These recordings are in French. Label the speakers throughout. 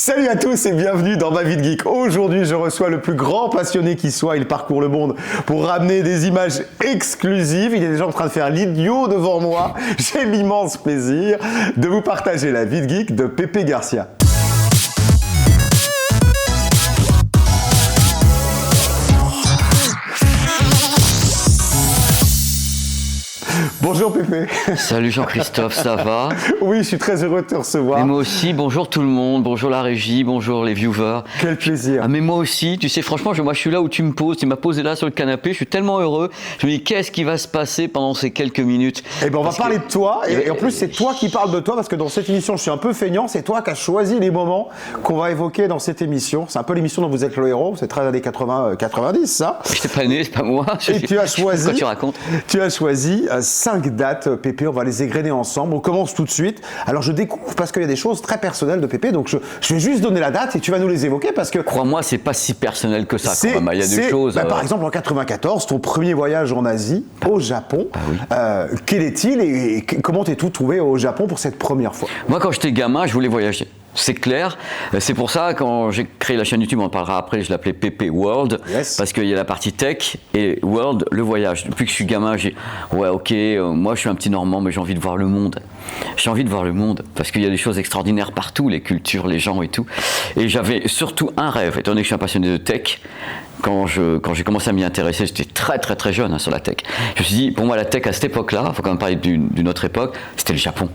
Speaker 1: Salut à tous et bienvenue dans Ma Vie de Geek. Aujourd'hui, je reçois le plus grand passionné qui soit. Il parcourt le monde pour ramener des images exclusives. Il est déjà en train de faire l'idiot devant moi. J'ai l'immense plaisir de vous partager la vie de geek de Pépé Garcia. Bonjour Pépé.
Speaker 2: Salut Jean-Christophe, ça va?
Speaker 1: Oui, je suis très heureux de te recevoir.
Speaker 2: Mais moi aussi, bonjour tout le monde, bonjour la régie, bonjour les viewers.
Speaker 1: Quel plaisir.
Speaker 2: Ah, mais moi aussi, tu sais, franchement, moi je suis là où tu me poses, tu m'as posé là sur le canapé, je suis tellement heureux. Je me dis, qu'est-ce qui va se passer pendant ces quelques minutes?
Speaker 1: Eh ben, on va parler de toi, et en plus c'est toi qui parles de toi, parce que dans cette émission, je suis un peu feignant, c'est toi qui as choisi les moments qu'on va évoquer dans cette émission. C'est un peu l'émission dont vous êtes le héros, c'est très années 80-90, ça.
Speaker 2: Je t'ai pas né, c'est pas moi.
Speaker 1: Et tu as choisi,
Speaker 2: quoi tu racontes?
Speaker 1: Tu as choisi 5 dates, Pépé, on va les égrener ensemble. On commence tout de suite. Alors je découvre parce qu'il y a des choses très personnelles de Pépé, donc je vais juste donner la date et tu vas nous les évoquer parce que...
Speaker 2: Crois-moi, c'est pas si personnel que ça quand même. Il y a des choses...
Speaker 1: Par exemple, en 94, ton premier voyage en Asie, au Japon.
Speaker 2: Ah oui.
Speaker 1: Quel est-il et comment t'es tout trouvé au Japon pour cette première fois?
Speaker 2: Moi, quand j'étais gamin, je voulais voyager. C'est clair. C'est pour ça, quand j'ai créé la chaîne YouTube, on en parlera après, je l'appelais PP World,
Speaker 1: yes.
Speaker 2: Parce qu'il y a la partie tech et World, le voyage. Depuis que je suis gamin, ouais, ok, moi je suis un petit Normand, mais j'ai envie de voir le monde. J'ai envie de voir le monde, parce qu'il y a des choses extraordinaires partout, les cultures, les gens et tout. Et j'avais surtout un rêve, étant donné que je suis un passionné de tech. Quand j'ai commencé à m'y intéresser, j'étais très jeune sur la tech. Je me suis dit, pour moi, la tech à cette époque-là, il faut quand même parler d'une autre époque, c'était le Japon.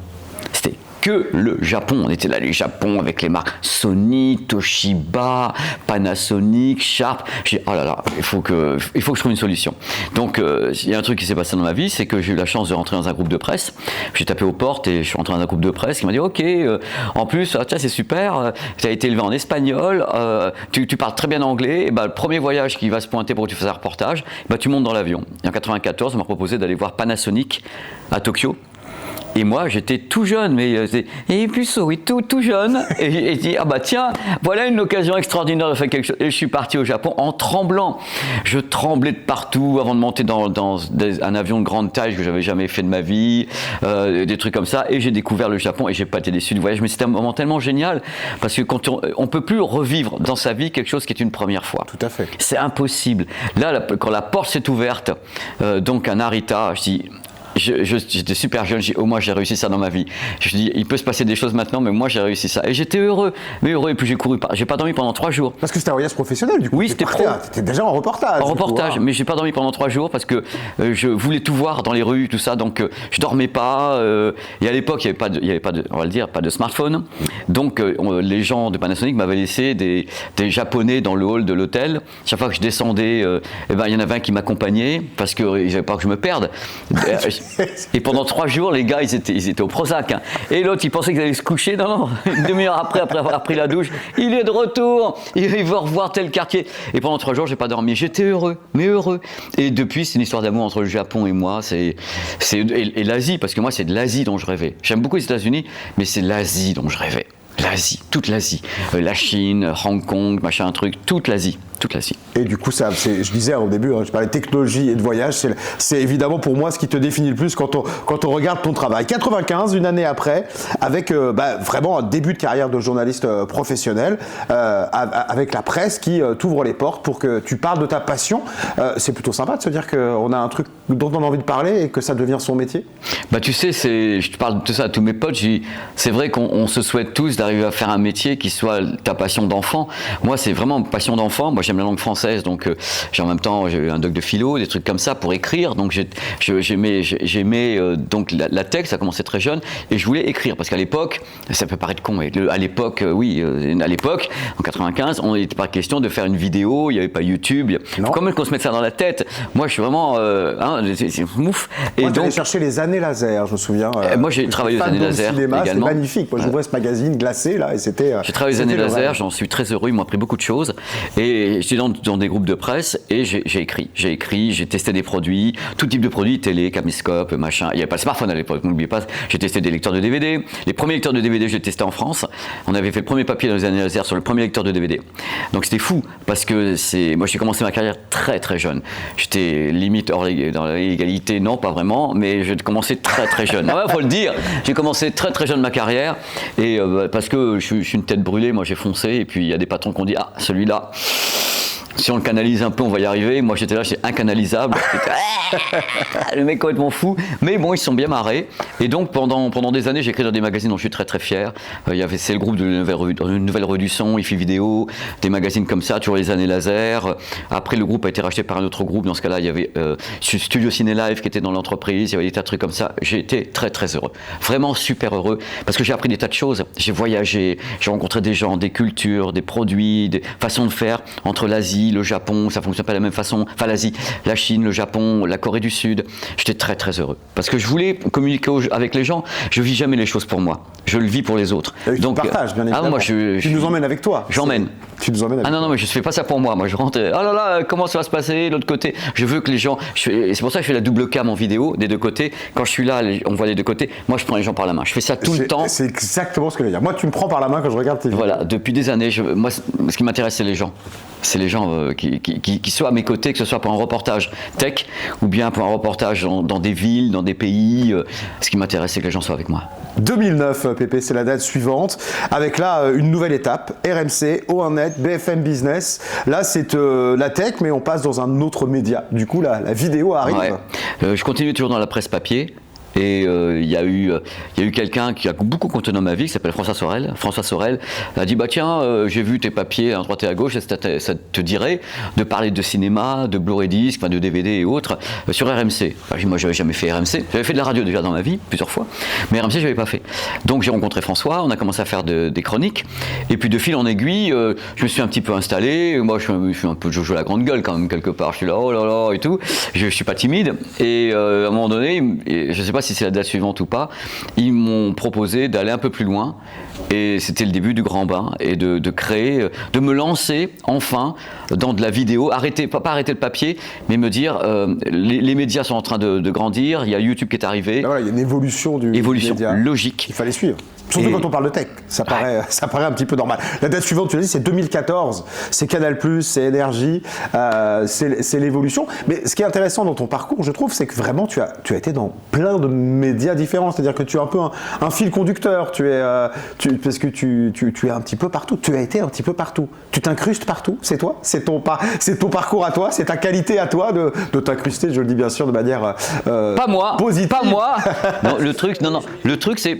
Speaker 2: C'était que le Japon. On était là, les Japon, avec les marques Sony, Toshiba, Panasonic, Sharp. J'ai dit, oh là là, il faut que je trouve une solution. Donc, il y a un truc qui s'est passé dans ma vie, c'est que j'ai eu la chance de rentrer dans un groupe de presse. J'ai tapé aux portes et je suis rentré dans un groupe de presse qui m'a dit, ok, en plus, tiens, c'est super, tu as été élevé en espagnol, tu parles très bien anglais, et le premier voyage qui va se pointer pour que tu fasses un reportage, tu montes dans l'avion. Et en 94, on m'a proposé d'aller voir Panasonic à Tokyo. Et moi, j'étais tout jeune, mais et puceau, oui, tout jeune. Et je dis, ah bah tiens, voilà une occasion extraordinaire de faire quelque chose. Et je suis parti au Japon en tremblant. Je tremblais de partout avant de monter dans un avion de grande taille que j'avais jamais fait de ma vie, des trucs comme ça. Et j'ai découvert le Japon et j'ai pas été déçu du voyage. Mais c'était un moment tellement génial parce que quand on peut plus revivre dans sa vie quelque chose qui est une première fois.
Speaker 1: Tout à fait.
Speaker 2: C'est impossible. Là, quand la porte s'est ouverte, donc à Narita, je dis. J'étais super jeune, au moins j'ai réussi ça dans ma vie. Je dis, il peut se passer des choses maintenant, mais moi j'ai réussi ça. Et j'étais heureux, et puis j'ai pas dormi pendant 3 jours.
Speaker 1: Parce que c'était un voyage professionnel du coup.
Speaker 2: Oui, c'était pro.
Speaker 1: T'étais déjà en reportage.
Speaker 2: En reportage, mais j'ai pas dormi pendant 3 jours parce que je voulais tout voir dans les rues, tout ça, donc je dormais pas. Et à l'époque, il y avait pas de, on va le dire, pas de smartphone. Donc les gens de Panasonic m'avaient laissé des Japonais dans le hall de l'hôtel. Chaque fois que je descendais, il y en avait un qui m'accompagnait parce qu'ils n'avaient pas que je me perde. Et pendant 3 jours, les gars, ils étaient au Prozac. Hein. Et l'autre, il pensait qu'ils allaient se coucher. Non, une demi-heure après avoir pris la douche, il est de retour. Il veut revoir tel quartier. Et pendant 3 jours, j'ai pas dormi. J'étais heureux, mais heureux. Et depuis, c'est une histoire d'amour entre le Japon et moi. Et l'Asie, parce que moi, c'est de l'Asie dont je rêvais. J'aime beaucoup les États-Unis, mais c'est l'Asie dont je rêvais. L'Asie, toute l'Asie. La Chine, Hong Kong, machin, truc, toute l'Asie.
Speaker 1: Et du coup, je disais au début, je parlais de technologie et de voyage, c'est évidemment pour moi ce qui te définit le plus quand on regarde ton travail. 95, une année après, avec vraiment un début de carrière de journaliste professionnel, avec la presse qui t'ouvre les portes pour que tu parles de ta passion. C'est plutôt sympa de se dire qu'on a un truc dont on a envie de parler et que ça devient son métier.
Speaker 2: Tu sais, je te parle de ça à tous mes potes, c'est vrai qu'on se souhaite tous d'arriver à faire un métier qui soit ta passion d'enfant. Moi, c'est vraiment une passion d'enfant. Moi, j'aime la langue française, donc en même temps, j'ai eu un doc de philo, des trucs comme ça pour écrire. Donc j'aimais donc la tech, ça commençait très jeune, et je voulais écrire parce qu'à l'époque, ça peut paraître con, mais à l'époque, en 95, on n'était pas question de faire une vidéo, il n'y avait pas YouTube. Il faut quand même qu'on se mette ça dans la tête. Moi, je suis vraiment, c'est mouf.
Speaker 1: Et moi, donc, chercher les années laser, je me souviens.
Speaker 2: Moi, j'ai travaillé aux années laser également.
Speaker 1: C'était magnifique. Moi, j'ouvrais ce magazine glacé là, et c'était.
Speaker 2: J'ai travaillé aux années laser, j'en suis très heureux. Ils m'ont appris beaucoup de choses. Et j'étais dans des groupes de presse et j'ai écrit, j'ai testé des produits, tout type de produits, télé, caméscope, machin. Il n'y avait pas de smartphone à l'époque, n'oubliez pas. J'ai testé des lecteurs de DVD. Les premiers lecteurs de DVD, je les testais en France. On avait fait le premier papier dans les années laser sur le premier lecteur de DVD. Donc c'était fou parce que moi j'ai commencé ma carrière très jeune. J'étais limite dans l'égalité, non pas vraiment, mais j'ai commencé très jeune. Ah ouais, faut le dire. J'ai commencé très jeune ma carrière et parce parce que je suis une tête brûlée, moi j'ai foncé, et puis il y a des patrons qui ont dit, ah, celui-là, si on le canalise un peu, on va y arriver. Moi, j'étais là, c'est incanalisable. Le mec complètement fou. Mais bon, ils se sont bien marrés. Et donc, pendant des années, j'ai écrit dans des magazines dont je suis très très fier. C'est le groupe de Nouvelle Revue du Son, IFI Vidéo, des magazines comme ça, toujours les années laser. Après, le groupe a été racheté par un autre groupe. Dans ce cas-là, il y avait Studio Ciné Live qui était dans l'entreprise. Il y avait des tas de trucs comme ça. J'ai été très très heureux. Vraiment super heureux. Parce que j'ai appris des tas de choses. J'ai voyagé, j'ai rencontré des gens, des cultures, des produits, des façons de faire entre l'Asie, le Japon, ça fonctionne pas de la même façon, enfin l'Asie, la Chine, le Japon, la Corée du Sud. J'étais très très heureux parce que je voulais communiquer avec les gens. Je vis jamais les choses pour moi, je le vis pour les autres.
Speaker 1: Et donc tu partages bien évidemment.
Speaker 2: Moi,
Speaker 1: tu nous emmènes avec toi.
Speaker 2: J'emmène.
Speaker 1: Tu nous emmènes avec
Speaker 2: non, mais je fais pas ça pour moi. Moi je rentre, oh là là, comment ça va se passer de l'autre côté. Je veux que les gens, et c'est pour ça que je fais la double cam en vidéo des deux côtés. Quand je suis là, on voit les deux côtés. Moi je prends les gens par la main. Je fais ça tout le temps.
Speaker 1: C'est exactement ce que je veux dire. Moi tu me prends par la main quand je regarde tes vidéos.
Speaker 2: Voilà, depuis des années, moi ce qui m'intéresse c'est les gens. C'est les gens qui soient à mes côtés, que ce soit pour un reportage tech ou bien pour un reportage dans des villes, dans des pays. Ce qui m'intéresse, c'est que les gens soient avec moi.
Speaker 1: 2009, Pépé, c'est la date suivante, avec là une nouvelle étape, RMC, O1net, BFM Business. Là, c'est la tech, mais on passe dans un autre média. Du coup, la vidéo arrive.
Speaker 2: Ouais. Je continue toujours dans la presse papier. Et il y a eu quelqu'un qui a beaucoup compté dans ma vie, qui s'appelle François Sorel. François Sorel a dit, bah tiens, j'ai vu tes papiers à droite et à gauche, ça te dirait de parler de cinéma, de Blu-ray disc, de DVD et autres, sur RMC. Moi, j'avais jamais fait RMC. J'avais fait de la radio déjà dans ma vie, plusieurs fois, mais RMC, je n'avais pas fait. Donc j'ai rencontré François, on a commencé à faire des chroniques, et puis de fil en aiguille, je me suis un petit peu installé. Moi, je suis un peu Jojo la grande gueule quand même, quelque part. Je suis là, oh là là, et tout. Je suis pas timide, et à un moment donné, je sais pas si c'est la date suivante ou pas, ils m'ont proposé d'aller un peu plus loin et c'était le début du grand bain et de créer, de me lancer enfin dans de la vidéo, pas arrêter le papier, mais me dire les médias sont en train de grandir, il y a YouTube qui est arrivé.
Speaker 1: Voilà, il y a une évolution du média.
Speaker 2: Logique.
Speaker 1: Il fallait suivre. Surtout quand on parle de tech, ça paraît un petit peu normal. La date suivante, tu l'as dit, c'est 2014, c'est Canal+, c'est Énergie, c'est l'évolution. Mais ce qui est intéressant dans ton parcours, je trouve, c'est que vraiment tu as été dans plein de médias différents. C'est-à-dire que tu es un peu un fil conducteur, parce que tu es un petit peu partout, tu as été un petit peu partout. Tu t'incrustes partout, c'est toi, c'est ton parcours à toi, c'est ta qualité à toi de t'incruster, je le dis bien sûr de manière
Speaker 2: pas moi,
Speaker 1: positive.
Speaker 2: Pas moi. Non, le truc c'est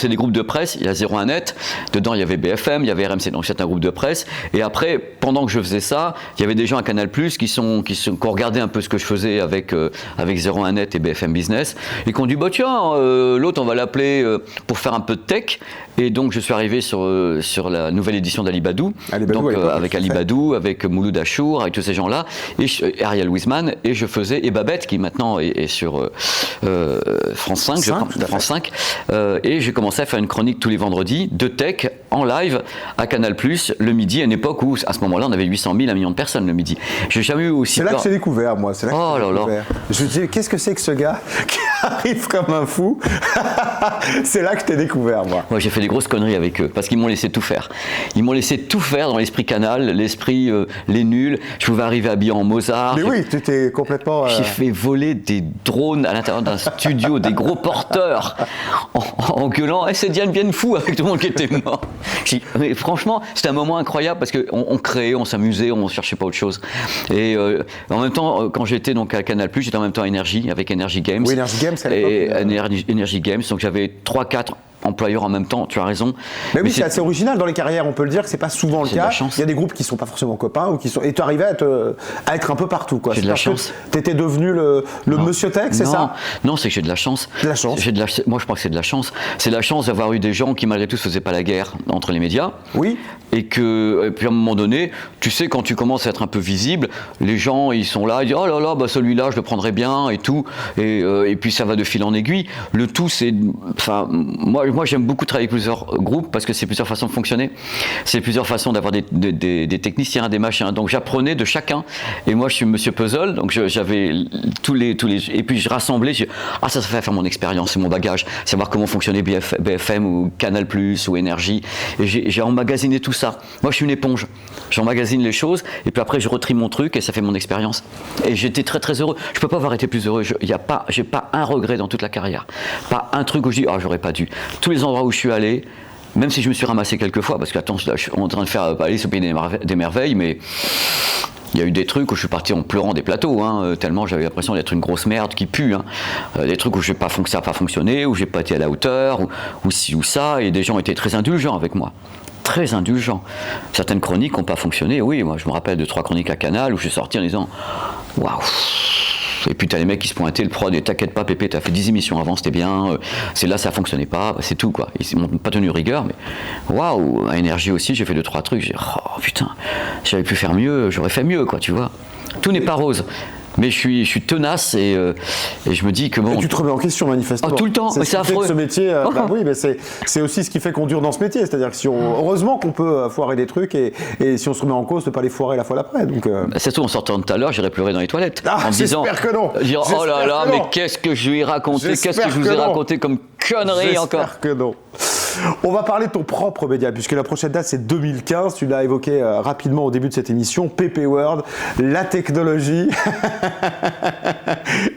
Speaker 2: des groupes de presse, il y a 01net, dedans il y avait BFM, il y avait RMC, donc c'est un groupe de presse. Et après, pendant que je faisais ça, il y avait des gens à Canal+, qui ont regardé un peu ce que je faisais avec 01net et BFM Business, et qui ont dit, bah tiens, l'autre on va l'appeler pour faire un peu de tech. Et donc je suis arrivé sur la nouvelle édition d'Alibadou, avec Alibadou, avec Mouloud Achour, avec tous ces gens-là, et Ariel Wiesman, et je faisais, et Babette qui maintenant est sur France 5, je crois, France 5. Et j'ai commencé à faire une chronique tous les vendredis de tech en live à Canal+, le midi, à une époque où à ce moment-là on avait 800 000, 1 million de personnes le midi. J'ai jamais eu aussi.
Speaker 1: C'est là que j'ai découvert, moi. C'est là que j'ai découvert. Je me dis, qu'est-ce que c'est que ce gars qui arrive comme un fou? C'est là que je t'ai découvert, moi.
Speaker 2: Moi, j'ai fait des grosses conneries avec eux parce qu'ils m'ont laissé tout faire. Ils m'ont laissé tout faire dans l'esprit Canal, l'esprit les nuls. Je pouvais arriver habillé en Mozart.
Speaker 1: Mais oui, tu étais complètement.
Speaker 2: J'ai fait voler des drones à l'intérieur d'un studio, des gros porteurs, en gueulant, c'est Diane bien fou avec tout le monde qui était mort. Mais franchement, c'était un moment incroyable parce qu'on créait, on s'amusait, on ne cherchait pas autre chose. Et en même temps, quand j'étais donc à Canal+, j'étais en même temps à Énergie, avec Energy Games.
Speaker 1: Oui, Energy Games, à l'époque.
Speaker 2: Energy Games, donc j'avais 3-4 employeurs en même temps, tu as raison.
Speaker 1: Mais oui, c'est assez original dans les carrières, on peut le dire que c'est pas souvent le cas. Il y a des groupes qui sont pas forcément copains et tu arrivais à être un peu partout, quoi.
Speaker 2: J'ai de la chance.
Speaker 1: Tu étais devenu le monsieur tech, c'est ça?
Speaker 2: Non, c'est que j'ai de la chance.
Speaker 1: De la chance.
Speaker 2: Moi, je crois que c'est de la chance. C'est la chance d'avoir eu des gens qui, malgré tout, ne faisaient pas la guerre entre les médias.
Speaker 1: Oui.
Speaker 2: Et puis à un moment donné, tu sais, quand tu commences à être un peu visible, les gens, ils sont là, ils disent, oh là là, bah celui-là, je le prendrais bien et tout. Et puis ça va de fil en aiguille. Le tout, c'est. Enfin, moi, j'aime beaucoup travailler avec plusieurs groupes parce que c'est plusieurs façons de fonctionner. C'est plusieurs façons d'avoir des techniciens, des machins. Donc j'apprenais de chacun. Et moi, je suis monsieur Puzzle, donc j'avais tous les. Et puis je rassemblais, ça va faire mon expérience, c'est mon bagage. Savoir comment fonctionnait BFM ou Canal+, ou Énergie. Et j'ai emmagasiné tout ça. Moi, je suis une éponge. J'emmagasine les choses et puis après, je retrie mon truc et ça fait mon expérience. Et j'étais très très heureux. Je peux pas avoir été plus heureux. J'ai pas un regret dans toute la carrière. Pas un truc où je dis, j'aurais pas dû. tous les endroits où je suis allé, même si je me suis ramassé quelques fois, parce que attends, là, je suis en train de faire Alice au pays des merveilles, mais il y a eu des trucs où je suis parti en pleurant des plateaux, tellement j'avais l'impression d'être une grosse merde qui pue. Des trucs où ça n'a pas fonctionné, où j'ai pas été à la hauteur, ou ci ou ça, et des gens étaient très indulgents avec moi. Très indulgents. Certaines chroniques n'ont pas fonctionné. Oui, moi je me rappelle de 3 chroniques à Canal où je suis sorti en disant waouh. Et puis t'as les mecs qui se pointaient, le prod, et t'inquiète pas Pépé, t'as fait 10 émissions avant, c'était bien, c'est là ça fonctionnait pas, c'est tout quoi. Ils m'ont pas tenu rigueur, mais waouh, à Énergie aussi, j'ai fait 2-3 trucs, j'ai dit oh putain, si j'avais pu faire mieux, j'aurais fait mieux quoi, tu vois. Tout n'est pas rose. Mais je suis tenace et je me dis que bon.
Speaker 1: Et tu te remets en question manifestement.
Speaker 2: Oh, tout le temps,
Speaker 1: c'est affreux. Ce métier, bah oui, mais c'est aussi ce qui fait qu'on dure dans ce métier. C'est-à-dire que heureusement qu'on peut foirer des trucs et si on se remet en cause, ne pas les foirer la fois d'après. Donc.
Speaker 2: C'est tout. En sortant de tout à l'heure, j'irai pleurer dans les toilettes en me disant.
Speaker 1: J'espère que non.
Speaker 2: Dire oh là là, mais qu'est-ce que je lui ai raconté, qu'est-ce que je vous ai raconté comme connerie encore.
Speaker 1: J'espère que non. On va parler de ton propre média, puisque la prochaine date c'est 2015, tu l'as évoqué rapidement au début de cette émission, PP World, la technologie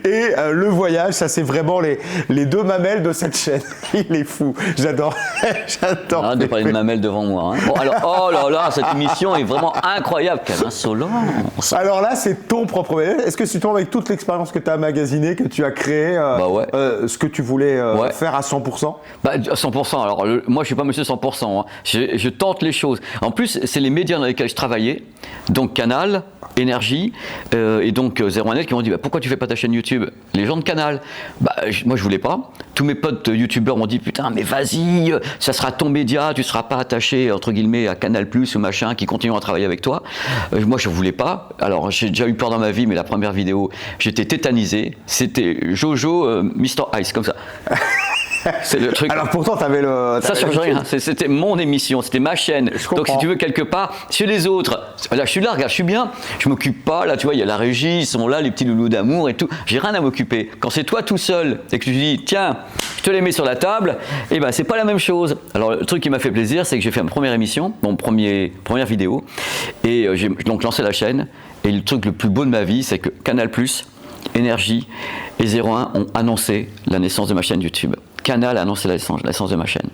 Speaker 1: et le voyage, ça c'est vraiment les 2 mamelles de cette chaîne. Il est fou, j'adore.
Speaker 2: Arrête de parler de mamelles devant moi. Bon, alors, oh là là, cette émission est vraiment incroyable, quelle insolence.
Speaker 1: Alors là c'est ton propre média, est-ce que c'est toi avec toute l'expérience que tu as magasiné, que tu as créé, ce que tu voulais faire à 100%?
Speaker 2: À 100%, alors moi je suis pas monsieur 100%, je tente les choses. En plus c'est les médias dans lesquels je travaillais, donc Canal, Énergie et donc 01net qui m'ont dit pourquoi tu fais pas ta chaîne YouTube? Les gens de Canal, moi je voulais pas. Tous mes potes youtubeurs m'ont dit putain mais vas-y, ça sera ton média, tu seras pas attaché entre guillemets à Canal Plus ou machin qui continuent à travailler avec toi. Moi je voulais pas. Alors j'ai déjà eu peur dans ma vie, mais la première vidéo j'étais tétanisé, c'était Jojo Mr Ice comme ça. C'est le truc.
Speaker 1: Alors pourtant t'avais le.
Speaker 2: Ça change rien. C'était mon émission, c'était ma chaîne. Donc si tu veux quelque part, chez les autres, là je suis là, regarde, je suis bien. Je m'occupe pas. Là tu vois, il y a la régie, ils sont là, les petits loulous d'amour et tout. J'ai rien à m'occuper. Quand c'est toi tout seul et que tu dis tiens, je te les mets sur la table, et ben c'est pas la même chose. Alors le truc qui m'a fait plaisir, c'est que j'ai fait ma première émission, première vidéo, et j'ai donc lancé la chaîne. Et le truc le plus beau de ma vie, c'est que Canal+, Énergie et 01 ont annoncé la naissance de ma chaîne YouTube. Canal a annoncé la naissance de ma chaîne.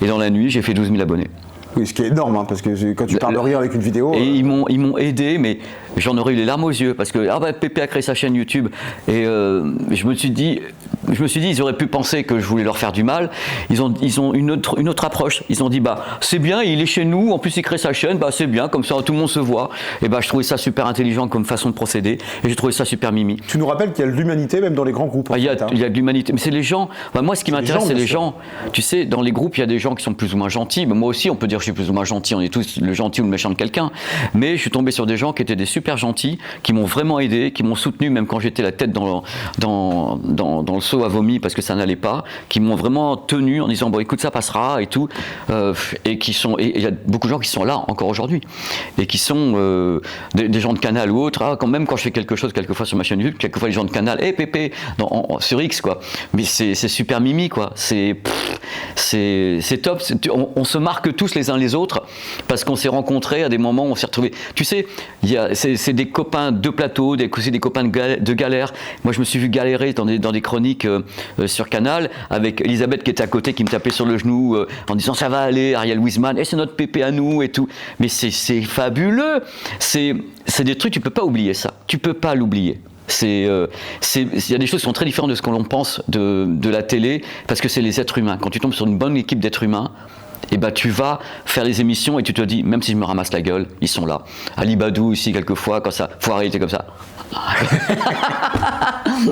Speaker 2: Et dans la nuit, j'ai fait 12 000 abonnés.
Speaker 1: Oui, ce qui est énorme, parce que quand tu parles de rien avec une vidéo...
Speaker 2: Et ils m'ont aidé, mais j'en aurais eu les larmes aux yeux, parce que Pépé a créé sa chaîne YouTube, et je me suis dit, ils auraient pu penser que je voulais leur faire du mal. Ils ont une autre approche. Ils ont dit, c'est bien, il est chez nous, en plus il crée sa chaîne, c'est bien, comme ça tout le monde se voit. Et je trouvais ça super intelligent comme façon de procéder, et j'ai trouvé ça super mimi.
Speaker 1: Tu nous rappelles qu'il y a de l'humanité, même dans les grands groupes.
Speaker 2: Il y a de l'humanité, mais c'est les gens. Moi, ce qui m'intéresse, c'est les gens. Tu sais, dans les groupes, il y a des gens qui sont plus ou moins gentils, mais moi aussi, on peut dire que je suis plus ou moins gentil, on est tous le gentil ou le méchant de quelqu'un, mais je suis tombé sur des gens qui étaient des super gentils, qui m'ont vraiment aidé, qui m'ont soutenu même quand j'étais la tête dans le seau à vomi parce que ça n'allait pas, qui m'ont vraiment tenu en disant écoute ça passera et tout, et il y a beaucoup de gens qui sont là encore aujourd'hui et qui sont des gens de Canal ou autres, quand même quand je fais quelque chose quelquefois sur ma chaîne YouTube, quelquefois les gens de Canal, Pépé sur X quoi, mais c'est super mimi quoi, c'est top, on se marque tous les uns les autres parce qu'on s'est rencontrés à des moments où on s'est retrouvés. Tu sais, c'est des copains de plateau, c'est des copains de galère. Moi, je me suis vu galérer dans des chroniques sur Canal avec Elisabeth qui était à côté, qui me tapait sur le genou en disant ça va aller, Ariel Wiesman, et c'est notre Pépé à nous et tout. Mais c'est fabuleux. C'est des trucs, tu peux pas oublier ça. Tu peux pas l'oublier. Il y a des choses qui sont très différentes de ce que l'on pense de la télé parce que c'est les êtres humains. Quand tu tombes sur une bonne équipe d'êtres humains, et tu vas faire les émissions et tu te dis, même si je me ramasse la gueule, ils sont là. Ali Badou aussi, quelquefois, quand ça foiré, il était comme ça.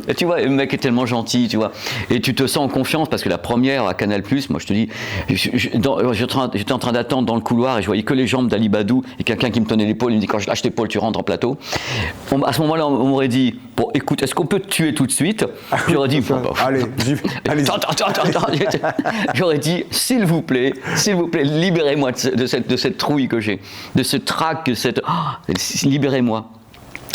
Speaker 2: Et tu vois, le mec est tellement gentil, tu vois. Et tu te sens en confiance parce que la première à Canal+, moi je te dis, j'étais en train d'attendre dans le couloir et je voyais que les jambes d'Ali Badou et quelqu'un qui me tenait l'épaule, il me dit quand je lâche l'épaule, tu rentres en plateau. À ce moment-là, on m'aurait dit, écoute, est-ce qu'on peut te tuer tout de suite? J'aurais dit,
Speaker 1: allez.
Speaker 2: Attends. J'aurais dit, s'il vous plaît, libérez-moi de cette trouille que j'ai, de ce trac, libérez-moi.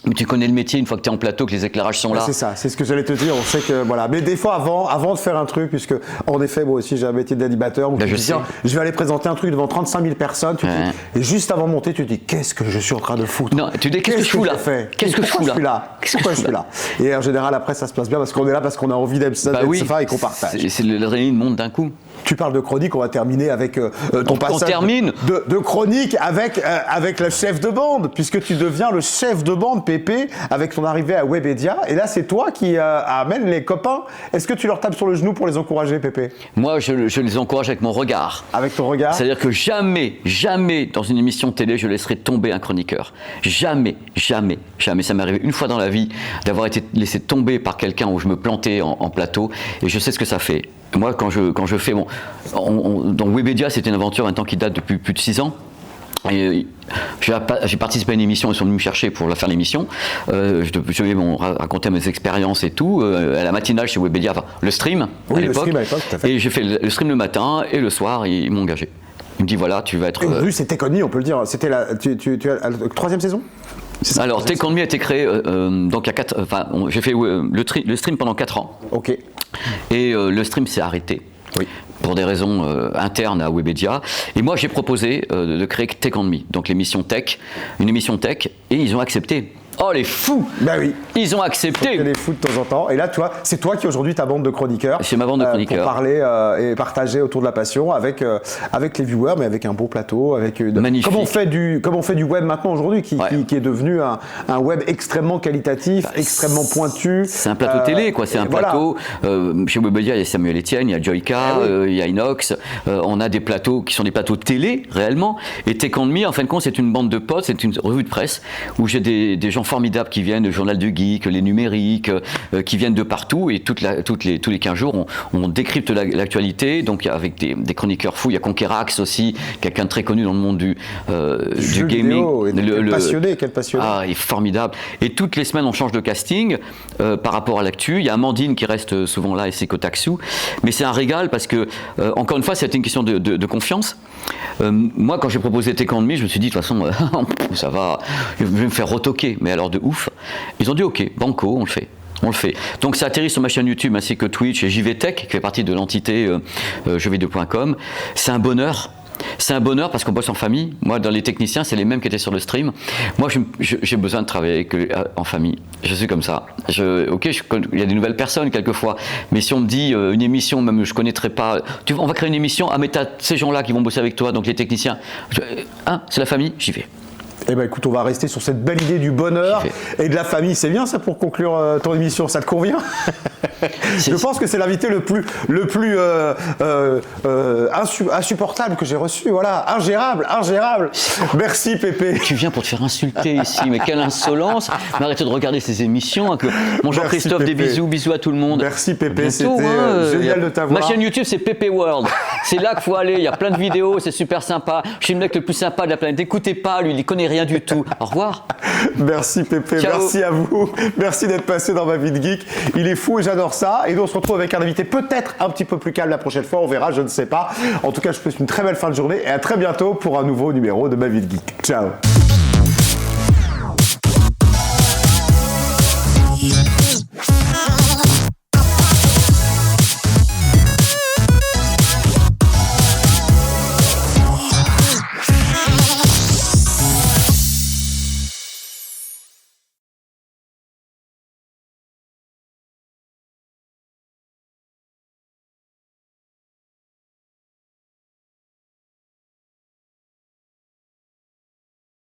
Speaker 2: Mais tu connais le métier une fois que tu es en plateau, que les éclairages sont là.
Speaker 1: C'est ça, c'est ce que j'allais te dire. On sait que voilà. Mais des fois, avant de faire un truc, puisque en effet, moi aussi, j'ai un métier d'animateur. Où je vais aller présenter un truc devant 35 000 personnes. Tu dis, et juste avant de monter, tu te dis, qu'est-ce que je suis en train de foutre?
Speaker 2: Non, tu dis, qu'est-ce que je fous là?
Speaker 1: Qu'est-ce que je fous là? Pourquoi je suis là? Et en général, après, ça se passe bien parce qu'on est là, parce qu'on a envie d'être et qu'on partage.
Speaker 2: C'est l'adrénaline monte d'un coup.
Speaker 1: Tu parles de chronique, on va terminer avec ton passage
Speaker 2: termine.
Speaker 1: de chronique avec le chef de bande, puisque tu deviens le chef de bande, Pépé, avec ton arrivée à Webedia. Et là, c'est toi qui amène les copains. Est-ce que tu leur tapes sur le genou pour les encourager, Pépé?
Speaker 2: Moi, je les encourage avec mon regard.
Speaker 1: Avec ton regard?
Speaker 2: C'est-à-dire que jamais, jamais, dans une émission de télé, je laisserai tomber un chroniqueur. Jamais, jamais, jamais. Ça m'est arrivé une fois dans la vie d'avoir été laissé tomber par quelqu'un où je me plantais en plateau, et je sais ce que ça fait. Moi, quand je fais dans Webedia, c'était une aventure maintenant qui date depuis plus de 6 ans. Et j'ai participé à une émission, ils sont venus me chercher pour faire l'émission. Je vais raconter mes expériences et tout. À la matinale chez Webedia, enfin, le stream à l'époque. Tout à fait. Et j'ai fait le stream le matin et le soir, ils m'ont engagé. Ils me disent voilà, tu vas être.
Speaker 1: Une c'était connu, on peut le dire. C'était la 3e saison?
Speaker 2: Alors, Take On Me a été créé, donc il y a 4. Enfin, j'ai fait le stream pendant 4 ans.
Speaker 1: Ok.
Speaker 2: Et le stream s'est arrêté.
Speaker 1: Oui.
Speaker 2: Pour des raisons internes à Webedia. Et moi, j'ai proposé de créer Take On Me, donc l'émission tech, une émission tech, et ils ont accepté. Oh, les fous!
Speaker 1: Ben oui.
Speaker 2: Ils ont accepté.
Speaker 1: Les fous de temps en temps. Et là, tu vois, c'est toi qui aujourd'hui ta bande de chroniqueurs.
Speaker 2: C'est ma bande de chroniqueurs.
Speaker 1: Pour parler et partager autour de la passion avec les viewers, mais avec un beau plateau.
Speaker 2: Magnifique.
Speaker 1: Comment on fait du web maintenant aujourd'hui, qui est devenu un web extrêmement qualitatif, extrêmement pointu.
Speaker 2: C'est un plateau télé, quoi. C'est un plateau. Chez Webedia, il y a Samuel Etienne, il y a Joyka, il y a Inox. On a des plateaux qui sont des plateaux télé, réellement. Et Take On Me, en fin de compte, c'est une bande de potes, c'est une revue de presse où j'ai des gens formidables qui viennent, le journal du geek, les numériques, qui viennent de partout, et tous les 15 jours, on décrypte l'actualité, donc avec des chroniqueurs fous. Il y a Conquerax aussi, quelqu'un de très connu dans le monde du gaming.
Speaker 1: Quel passionné.
Speaker 2: Ah, il est formidable. Et toutes les semaines, on change de casting par rapport à l'actu. Il y a Amandine qui reste souvent là, et c'est Kotaksu. Mais c'est un régal parce que, encore une fois, c'était une question de confiance. Moi, quand j'ai proposé Take On Me, je me suis dit, de toute façon, ça va, je vais me faire retoquer, mais alors de ouf. Ils ont dit, ok, banco, on le fait. On le fait. Donc ça atterrit sur ma chaîne YouTube ainsi que Twitch et JVTech, qui fait partie de l'entité jeuxvideo.com. C'est un bonheur. C'est un bonheur parce qu'on bosse en famille. Moi, dans les techniciens, c'est les mêmes qui étaient sur le stream. Moi, j'ai besoin de travailler en famille. Je suis comme ça. Il y a des nouvelles personnes quelquefois, mais si on me dit une émission, même je ne connaîtrais pas, on va créer une émission, mais tu as ces gens-là qui vont bosser avec toi, donc les techniciens. C'est la famille, j'y vais.
Speaker 1: Eh bien écoute, on va rester sur cette belle idée du bonheur et de la famille. C'est bien ça pour conclure ton émission, ça te convient? Je pense que c'est l'invité le plus insupportable que j'ai reçu. Voilà, ingérable. Merci Pépé.
Speaker 2: Tu viens pour te faire insulter ici, mais quelle insolence. Mais arrêtez de regarder ces émissions. Mon Jean-Christophe, des bisous à tout le monde.
Speaker 1: Merci Pépé, c'était génial de t'avoir.
Speaker 2: Ma chaîne YouTube, c'est Pépé World. C'est là qu'il faut aller, il y a plein de vidéos, c'est super sympa. Je suis le mec le plus sympa de la planète. N'écoutez pas, lui, il connaît rien du tout. Au revoir.
Speaker 1: Merci Pépé,
Speaker 2: ciao.
Speaker 1: Merci à vous. Merci d'être passé dans ma vie de geek. Il est fou et j'adore ça. Et nous on se retrouve avec un invité peut-être un petit peu plus calme la prochaine fois. On verra, je ne sais pas. En tout cas, je vous souhaite une très belle fin de journée et à très bientôt pour un nouveau numéro de ma vie de geek. Ciao.